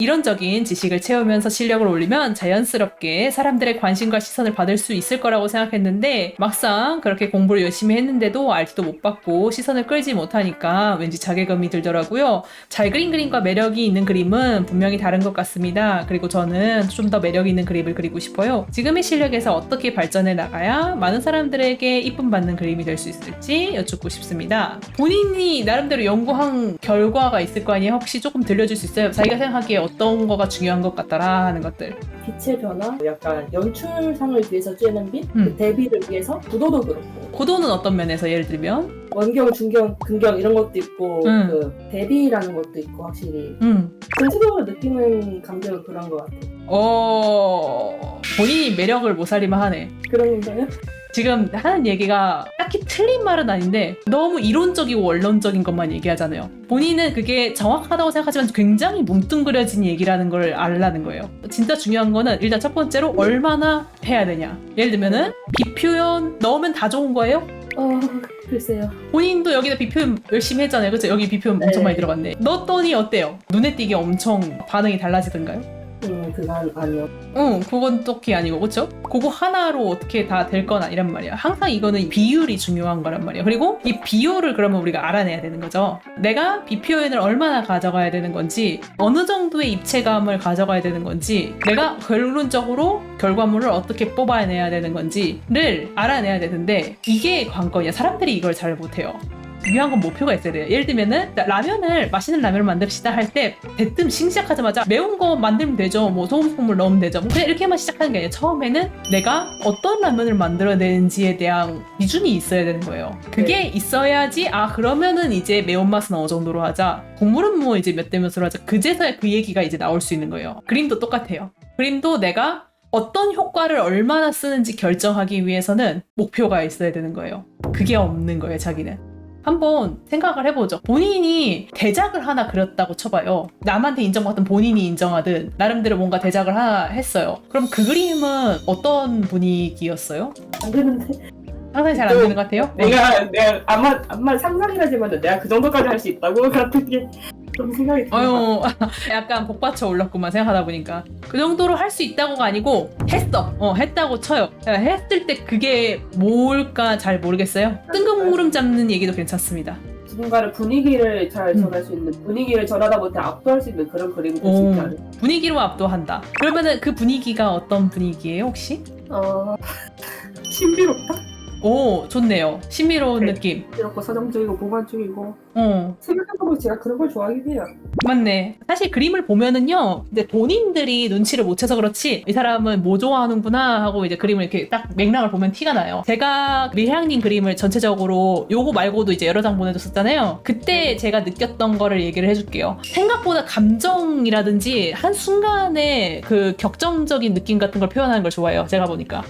이론적인 지식을 채우면서 실력을 올리면 자연스럽게 사람들의 관심과 시선을 받을 수 있을 거라고 생각했는데 막상 그렇게 공부를 열심히 했는데도 알지도 못 받고 시선을 끌지 못하니까 왠지 자괴감이 들더라고요. 잘 그린 그림과 매력이 있는 그림은 분명히 다른 것 같습니다. 그리고 저는 좀 더 매력 있는 그림을 그리고 싶어요. 지금의 실력에서 어떻게 발전해 나가야 많은 사람들에게 이쁨 받는 그림이 될 수 있을지 여쭙고 싶습니다. 본인이 나름대로 연구한 결과가 있을 거 아니에요? 혹시 조금 들려줄 수 있어요? 자기가 생각하기에 어떤 거가 중요한 것 같더라 하는 것들. 빛의 변화, 약간 연출상을 위해서 쬐는 빛, 그 대비를 위해서 구도도 그렇고 고도는 어떤 면에서 예를 들면? 원경, 중경, 근경 이런 것도 있고 그 대비라는 것도 있고 확실히 전체적으로 느끼는 감정은 그런 것 같아요. 본인이 매력을 모살이만 하네. 그런 건가요? 지금 하는 얘기가 딱히 틀린 말은 아닌데 너무 이론적이고 원론적인 것만 얘기하잖아요. 본인은 그게 정확하다고 생각하지만 굉장히 뭉뚱그려진 얘기라는 걸 알라는 거예요. 진짜 중요한 거는 일단 첫 번째로 얼마나 해야 되냐. 예를 들면은 비표현 넣으면 다 좋은 거예요? 글쎄요. 본인도 여기다 비표현 열심히 했잖아요. 그쵸? 여기 비표현 엄청 많이 들어갔네. 넣었더니 어때요? 눈에 띄게 엄청 반응이 달라지던가요? 그건 아니요. 그건 딱히 아니고, 그쵸? 그거 하나로 어떻게 다 될 건 아니란 말이야. 항상 이거는 비율이 중요한 거란 말이야. 그리고 이 비율을 그러면 우리가 알아내야 되는 거죠. 내가 비표현을 얼마나 가져가야 되는 건지, 어느 정도의 입체감을 가져가야 되는 건지, 내가 결론적으로 결과물을 어떻게 뽑아내야 되는 건지를 알아내야 되는데, 이게 관건이야. 사람들이 이걸 잘 못해요. 중요한 건 목표가 있어야 돼요. 예를 들면은 맛있는 라면을 만듭시다 할 때 대뜸 시작하자마자 매운 거 만들면 되죠. 뭐 소금 국물 넣으면 되죠. 뭐 그냥 이렇게만 시작하는 게 아니라 처음에는 내가 어떤 라면을 만들어내는지에 대한 기준이 있어야 되는 거예요. 그게 있어야지 그러면은 이제 매운맛은 어느 정도로 하자. 국물은 뭐 이제 몇 대 몇으로 하자. 그제서야 그 얘기가 이제 나올 수 있는 거예요. 그림도 똑같아요. 그림도 내가 어떤 효과를 얼마나 쓰는지 결정하기 위해서는 목표가 있어야 되는 거예요. 그게 없는 거예요, 자기는. 한번 생각을 해보죠. 본인이 대작을 하나 그렸다고 쳐봐요. 남한테 인정받든 본인이 인정하든 나름대로 뭔가 대작을 하나 했어요. 그럼 그 그림은 어떤 분위기였어요? 안 되는데. 상상이 잘 안 되는 것 같아요? 내가 아마 상상이라지만 내가 그 정도까지 할 수 있다고 같은 게 좀 생각이 들어요. 약간 복받쳐 올랐구만 생각하다 보니까. 그 정도로 할 수 있다고가 아니고 했다고 쳐요. 했을 때 그게 뭘까 잘 모르겠어요. 뜬금무름 잡는 얘기도 괜찮습니다. 누군가를 분위기를 잘 전할 수 있는, 분위기를 전하다 못해 압도할 수 있는 그런 그림이 될 수 있다는. 분위기로 압도한다. 그러면은 그 분위기가 어떤 분위기예요 혹시? 신비롭다? 오, 좋네요. 신비로운 네. 느낌. 이렇고 서정적이고 몽환적이고 어, 생각해보면 제가 그런 걸 좋아하긴 해요. 맞네. 사실 그림을 보면은요, 이제 본인들이 눈치를 못 채서 그렇지, 이 사람은 뭐 좋아하는구나 하고 이제 그림을 이렇게 딱 맥락을 보면 티가 나요. 제가 밀향님 그림을 전체적으로 요거 말고도 이제 여러 장 보내줬었잖아요. 그때 제가 느꼈던 거를 얘기를 해줄게요. 생각보다 감정이라든지 한순간에 그 격정적인 느낌 같은 걸 표현하는 걸 좋아해요. 제가 보니까.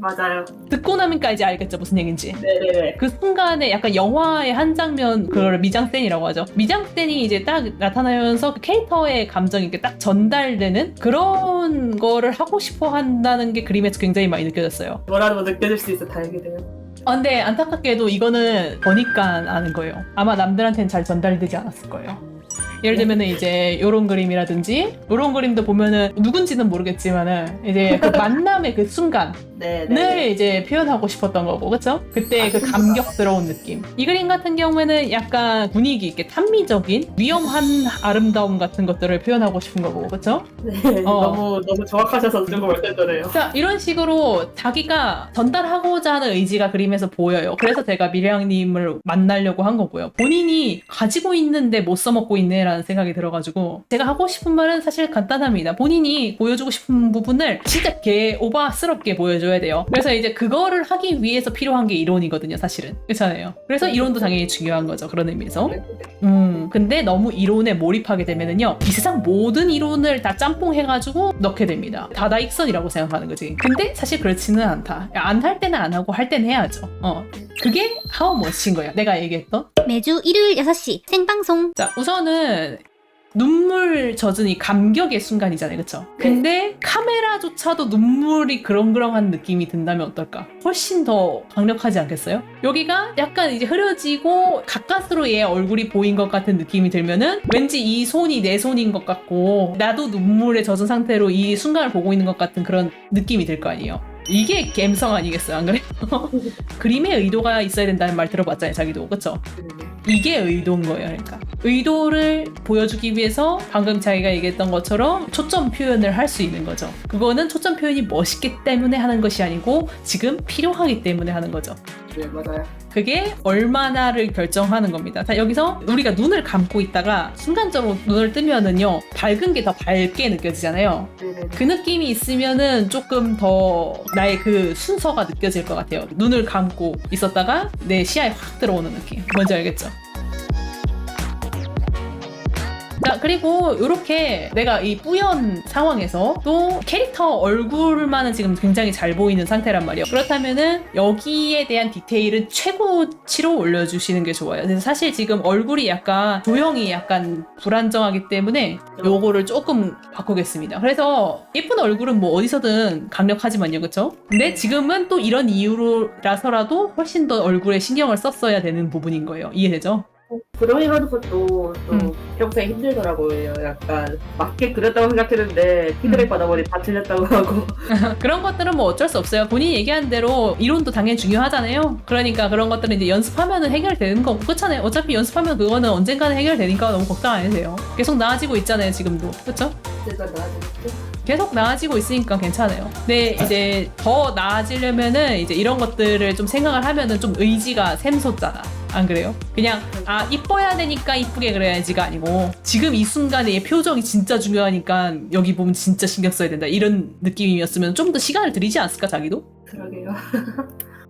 맞아요. 듣고 나니까 이제 알겠죠, 무슨 얘기인지. 네네네. 그 순간에 약간 영화의 한 장면, 그걸 미장센이라고 하죠. 미장센이 이제 딱 나타나면서 그 캐릭터의 감정이 이렇게 딱 전달되는 그런 거를 하고 싶어 한다는 게 그림에서 굉장히 많이 느껴졌어요. 뭐라도 느껴질 수 있어 다행이네요. 근데 안타깝게도 이거는 보니까 아는 거예요. 아마 남들한테는 잘 전달되지 않았을 거예요. 예를 들면은 이제 요런 그림이라든지 요런 그림도 보면은 누군지는 모르겠지만은 이제 그 만남의 그 순간을 이제 표현하고 싶었던 거고, 그쵸? 그때 그 감격스러운 느낌. 이 그림 같은 경우에는 약간 분위기 있게 탄미적인 위험한 아름다움 같은 것들을 표현하고 싶은 거고, 그쵸? 네, 너무 정확하셔서 그런 거 말씀드려요. 자, 이런 식으로 자기가 전달하고자 하는 의지가 그림에서 보여요. 그래서 제가 미량님을 만나려고 한 거고요. 본인이 가지고 있는데 못 써먹고 있네라는 생각이 들어가지고 제가 하고 싶은 말은 사실 간단합니다. 본인이 보여주고 싶은 부분을 진짜 오바스럽게 보여줘야 돼요. 그래서 이제 그거를 하기 위해서 필요한 게 이론이거든요, 사실은. 그렇잖아요. 그래서 이론도 당연히 중요한 거죠, 그런 의미에서. 근데 너무 이론에 몰입하게 되면은요, 이 세상 모든 이론을 다 짬뽕해가지고 넣게 됩니다. 다다익선이라고 생각하는 거지. 근데 사실 그렇지는 않다. 안 할 때는 안 하고 할 때는 해야죠. 그게 하우머치인 거야. 내가 얘기했던. 매주 일요일 6시 생방송. 자, 우선은 눈물 젖은 이 감격의 순간이잖아요, 그쵸? 근데 카메라조차도 눈물이 그렁그렁한 느낌이 든다면 어떨까? 훨씬 더 강력하지 않겠어요? 여기가 약간 이제 흐려지고 가까스로 얘 얼굴이 보인 것 같은 느낌이 들면은 왠지 이 손이 내 손인 것 같고 나도 눈물에 젖은 상태로 이 순간을 보고 있는 것 같은 그런 느낌이 들 거 아니에요? 이게 감성 아니겠어요, 안 그래요? 그림에 의도가 있어야 된다는 말 들어봤잖아요, 자기도. 그쵸? 이게 의도인 거예요, 그러니까. 의도를 보여주기 위해서 방금 자기가 얘기했던 것처럼 초점 표현을 할 수 있는 거죠. 그거는 초점 표현이 멋있기 때문에 하는 것이 아니고 지금 필요하기 때문에 하는 거죠. 네, 맞아요. 그게 얼마나를 결정하는 겁니다. 자, 여기서 우리가 눈을 감고 있다가 순간적으로 눈을 뜨면은요, 밝은 게 더 밝게 느껴지잖아요. 네네네. 그 느낌이 있으면은 조금 더 나의 그 순서가 느껴질 것 같아요. 눈을 감고 있었다가 내 시야에 확 들어오는 느낌. 뭔지 알겠죠? 자, 그리고 이렇게 내가 이 뿌연 상황에서 또 캐릭터 얼굴만은 지금 굉장히 잘 보이는 상태란 말이에요. 그렇다면은 여기에 대한 디테일은 최고치로 올려주시는 게 좋아요. 그래서 사실 지금 얼굴이 약간 조형이 약간 불안정하기 때문에 요거를 조금 바꾸겠습니다. 그래서 예쁜 얼굴은 뭐 어디서든 강력하지만요, 그쵸? 근데 지금은 또 이런 이유라서라도 훨씬 더 얼굴에 신경을 썼어야 되는 부분인 거예요. 이해되죠? 그러이라는 것도 또 평소에 힘들더라고요. 약간 맞게 그렸다고 생각했는데 피드백 받아보니 다 틀렸다고 하고. 그런 것들은 뭐 어쩔 수 없어요. 본인이 얘기한 대로 이론도 당연히 중요하잖아요. 그러니까 그런 것들은 이제 연습하면은 해결되는 거고, 그렇잖아요. 어차피 연습하면 그거는 언젠가는 해결되니까 너무 걱정 안 해도 돼요. 계속 나아지고 있잖아요, 지금도. 그렇죠? 제가 나아지겠죠? 계속 나아지고 있으니까 괜찮아요. 근데 이제 더 나아지려면은 이제 이런 것들을 좀 생각을 하면은 좀 의지가 샘솟잖아. 안 그래요? 그냥 이뻐야 되니까 이쁘게 그려야지가 아니고 지금 이 순간에 얘 표정이 진짜 중요하니까 여기 보면 진짜 신경 써야 된다. 이런 느낌이었으면 좀 더 시간을 들이지 않았을까, 자기도? 그러게요.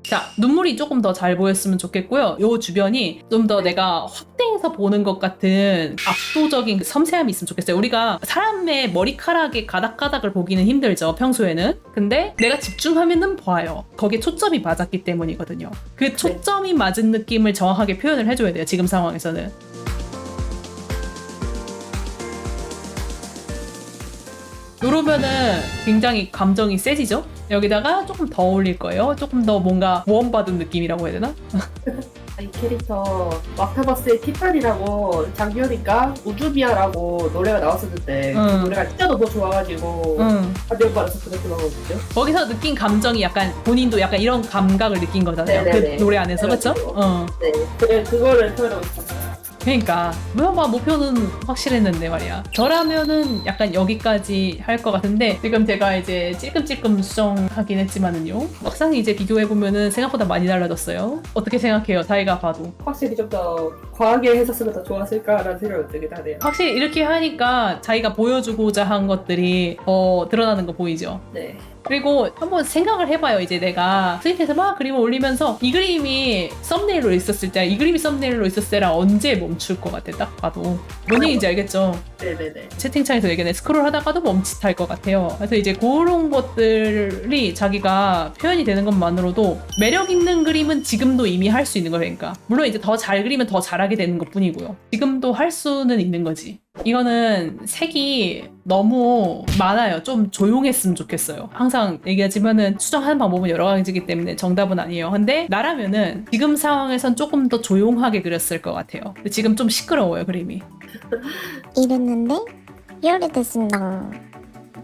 자, 눈물이 조금 더 잘 보였으면 좋겠고요. 요 주변이 좀 더 내가 확대해서 보는 것 같은 압도적인 그 섬세함이 있으면 좋겠어요. 우리가 사람의 머리카락의 가닥가닥을 보기는 힘들죠, 평소에는. 근데 내가 집중하면은 봐요. 거기에 초점이 맞았기 때문이거든요. 그 초점이 맞은 느낌을 정확하게 표현을 해줘야 돼요, 지금 상황에서는. 이러면은 굉장히 감정이 세지죠? 여기다가 조금 더 올릴 거예요. 조금 더 뭔가 모험받은 느낌이라고 해야 되나? 이 캐릭터 마크버스의 티파니라고 작년인가 우주비아라고 노래가 나왔었는데 그 노래가 진짜 너무 좋아가지고 감명받아서 그랬던 거거든요. 거기서 느낀 감정이 약간 본인도 약간 이런 감각을 느낀 거잖아요. 네네네. 그 노래 안에서, 그렇죠? 네, 그래 그거를 표현하고 싶었어요. 그러니까 목표는 확실했는데 말이야. 저라면은 약간 여기까지 할 것 같은데 지금 제가 이제 찔끔찔끔 수정하긴 했지만은요, 막상 이제 비교해보면은 생각보다 많이 달라졌어요. 어떻게 생각해요, 자기가 봐도? 확실히 좀 더 과하게 했었으면 더 좋았을까라는 생각이 들긴 하네요. 확실히 이렇게 하니까 자기가 보여주고자 한 것들이 드러나는 거 보이죠? 네. 그리고 한번 생각을 해봐요. 이제 내가 트윗에서 막 그림을 올리면서 이 그림이 썸네일로 있었을 때, 이 그림이 썸네일로 있었을 때랑 언제 멈출 것 같아, 딱 봐도. 뭔 얘기인지 알겠죠? 네네네. 채팅창에서 얘기하네. 스크롤 하다가도 멈칫할 것 같아요. 그래서 이제 그런 것들이 자기가 표현이 되는 것만으로도 매력 있는 그림은 지금도 이미 할 수 있는 거예요. 그러니까 물론 이제 더 잘 그리면 더 잘하게 되는 것 뿐이고요. 지금도 할 수는 있는 거지. 이거는 색이 너무 많아요. 좀 조용했으면 좋겠어요. 항상 얘기하지만은 수정하는 방법은 여러 가지이기 때문에 정답은 아니에요. 근데 나라면은 지금 상황에선 조금 더 조용하게 그렸을 것 같아요. 근데 지금 좀 시끄러워요, 그림이. 이랬는데 이래됐습니다.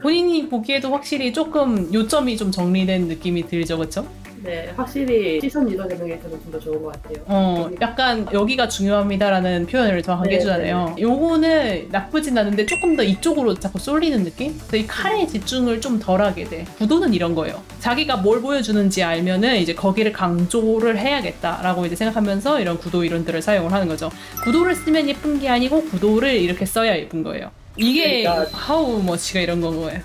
본인이 보기에도 확실히 조금 요점이 좀 정리된 느낌이 들죠, 그쵸? 네, 확실히 시선 이동되는 게 저는 좀 더 좋은 것 같아요. 약간 여기가 중요합니다라는 표현을 정확하게 해주잖아요. 요거는 나쁘진 않은데 조금 더 이쪽으로 자꾸 쏠리는 느낌? 그래서 이 칼에 집중을 좀 덜 하게 돼. 구도는 이런 거예요. 자기가 뭘 보여주는지 알면은 이제 거기를 강조를 해야겠다라고 이제 생각하면서 이런 구도 이론들을 사용을 하는 거죠. 구도를 쓰면 예쁜 게 아니고 구도를 이렇게 써야 예쁜 거예요. 이게 그러니까. how much가 이런 건 거예요.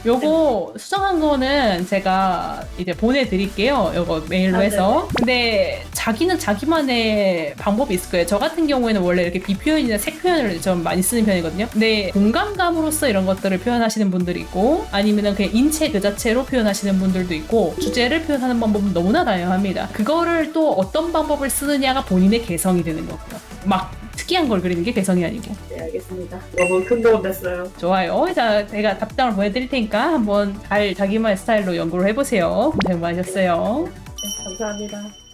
요거 수정한 거는 제가 이제 보내드릴게요. 요거 메일로 해서. 근데 자기는 자기만의 방법이 있을 거예요. 저 같은 경우에는 원래 이렇게 비표현이나 색 표현을 좀 많이 쓰는 편이거든요. 근데 공감감으로써 이런 것들을 표현하시는 분들이 있고, 아니면은 그냥 인체 그 자체로 표현하시는 분들도 있고, 주제를 표현하는 방법은 너무나 다양합니다. 그거를 또 어떤 방법을 쓰느냐가 본인의 개성이 되는 거고요. 막 특이한 걸 그리는 게 개성이 아니고. 네, 알겠습니다. 너무 큰 도움 됐어요. 좋아요. 자, 제가 답장을 보내드릴 테니까 한번 잘 자기만의 스타일로 연구를 해보세요. 고생 많으셨어요. 네, 감사합니다.